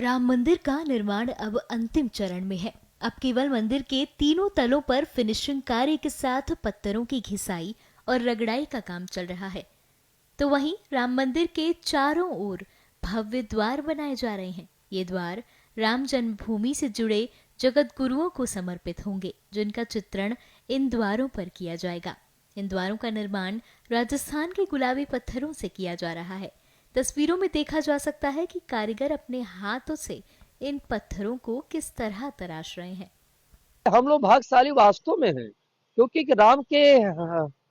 राम मंदिर का निर्माण अब अंतिम चरण में है। अब केवल मंदिर के तीनों तलों पर फिनिशिंग कार्य के साथ पत्थरों की घिसाई और रगड़ाई का काम चल रहा है। तो वहीं राम मंदिर के चारों ओर भव्य द्वार बनाए जा रहे हैं। ये द्वार राम जन्मभूमि से जुड़े जगत गुरुओं को समर्पित होंगे, जिनका चित्रण इन द्वारों पर किया जाएगा। इन द्वारों का निर्माण राजस्थान के गुलाबी पत्थरों से किया जा रहा है। तस्वीरों में देखा जा सकता है कि कारीगर अपने हाथों से इन पत्थरों को किस तरह तराश रहे हैं। हम लोग भाग्यशाली वास्तव में हैं, क्योंकि राम के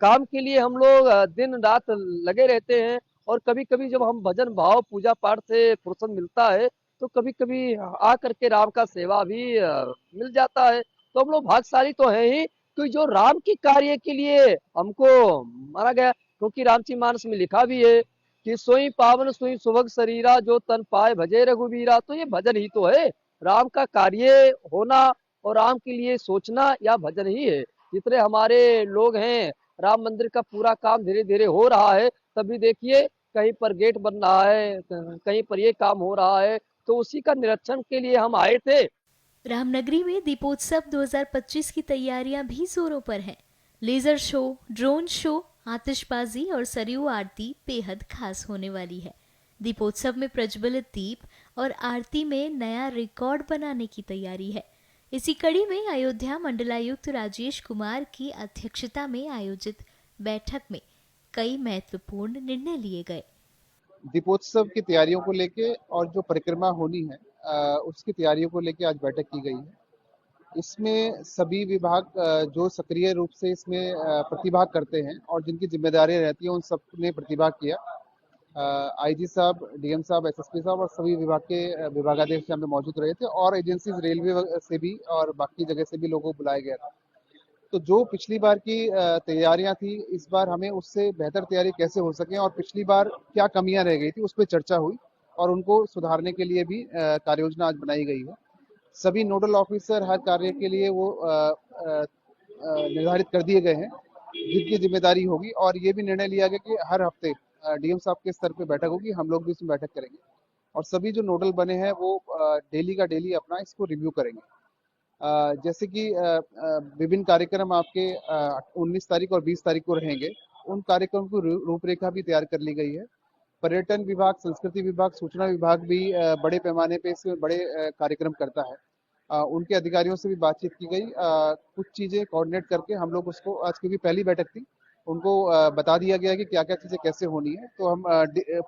काम के लिए हम लोग दिन रात लगे रहते हैं। और कभी कभी जब हम भजन भाव पूजा पाठ से फुर्सत मिलता है, तो कभी कभी आ करके राम का सेवा भी मिल जाता है। तो हम लोग भाग्यशाली तो हैं ही, कि जो राम के कार्य के लिए हमको माना गया। क्योंकि रामचरितमानस में लिखा भी है कि सोई पावन सोई सुभग शरीरा, जो तन पाए भजे रघुवीरा। तो ये भजन ही तो है, राम का कार्य होना और राम के लिए सोचना या भजन ही है। जितने हमारे लोग हैं, राम मंदिर का पूरा काम धीरे धीरे हो रहा है। तभी देखिए, कहीं पर गेट बन रहा है, कहीं पर ये काम हो रहा है। तो उसी का निरीक्षण के लिए हम आए थे। रामनगरी में दीपोत्सव 2025 की तैयारियां भी जोरों पर हैं। लेजर शो, ड्रोन शो, आतिशबाजी और सरयू आरती बेहद खास होने वाली है। दीपोत्सव में प्रज्वलित दीप और आरती में नया रिकॉर्ड बनाने की तैयारी है। इसी कड़ी में अयोध्या मंडलायुक्त राजेश कुमार की अध्यक्षता में आयोजित बैठक में कई महत्वपूर्ण निर्णय लिए गए। दीपोत्सव की तैयारियों को लेके और जो परिक्रमा होनी है उसकी तैयारियों को लेके आज बैठक की गई है। इसमें सभी विभाग जो सक्रिय रूप से इसमें प्रतिभाग करते हैं और जिनकी जिम्मेदारियां रहती हैं, उन सब ने प्रतिभाग किया। आईजी साहब, डीएम साहब, एसएसपी साहब और सभी विभाग के विभागाध्यक्ष यहाँ पे मौजूद रहे थे और एजेंसीज रेलवे से भी और बाकी जगह से भी लोगों को बुलाया गया था। तो जो पिछली बार की तैयारियां थी, इस बार हमें उससे बेहतर तैयारी कैसे हो सके और पिछली बार क्या कमियां रह गई थी, उस पर चर्चा हुई और उनको सुधारने के लिए भी कार्य योजना आज बनाई गई है। सभी नोडल ऑफिसर हर कार्य के लिए वो निर्धारित कर दिए गए हैं जिनकी जिम्मेदारी होगी। और ये भी निर्णय लिया गया कि हर हफ्ते डीएम साहब के स्तर पे बैठक होगी, हम लोग भी इसमें बैठक करेंगे और सभी जो नोडल बने हैं वो डेली का डेली अपना इसको रिव्यू करेंगे। जैसे कि विभिन्न कार्यक्रम आपके 19 तारीख और 20 तारीख को रहेंगे, उन कार्यक्रम की रूपरेखा भी तैयार कर ली गई है। पर्यटन विभाग, संस्कृति विभाग, सूचना विभाग भी बड़े पैमाने पे इसमें बड़े कार्यक्रम करता है। उनके अधिकारियों से भी बातचीत की गई। कुछ चीजें कोऑर्डिनेट करके हम लोग उसको, आज की भी पहली बैठक थी, उनको बता दिया गया कि क्या क्या चीजें कैसे होनी है। तो हम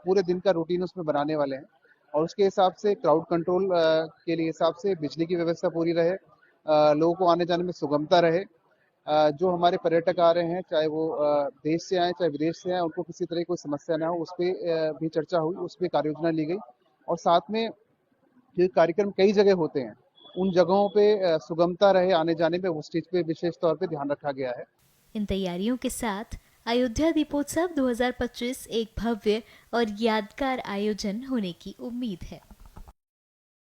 पूरे दिन का रूटीन उसमें बनाने वाले हैं और उसके हिसाब से क्राउड कंट्रोल के लिए हिसाब से बिजली की व्यवस्था पूरी रहे, लोगों को आने जाने में सुगमता रहे। जो हमारे पर्यटक आ रहे हैं, चाहे वो देश से आए चाहे विदेश से आए, उनको किसी तरह की कोई समस्या ना हो, उस पर भी चर्चा हुई, उस पर कार्य योजना ली गई। और साथ में जो कार्यक्रम कई जगह होते हैं, उन जगहों पे सुगमता रहे आने जाने में, उस चीज पे विशेष तौर पे ध्यान रखा गया है। इन तैयारियों के साथ अयोध्या दीपोत्सव 2025 एक भव्य और यादगार आयोजन होने की उम्मीद है।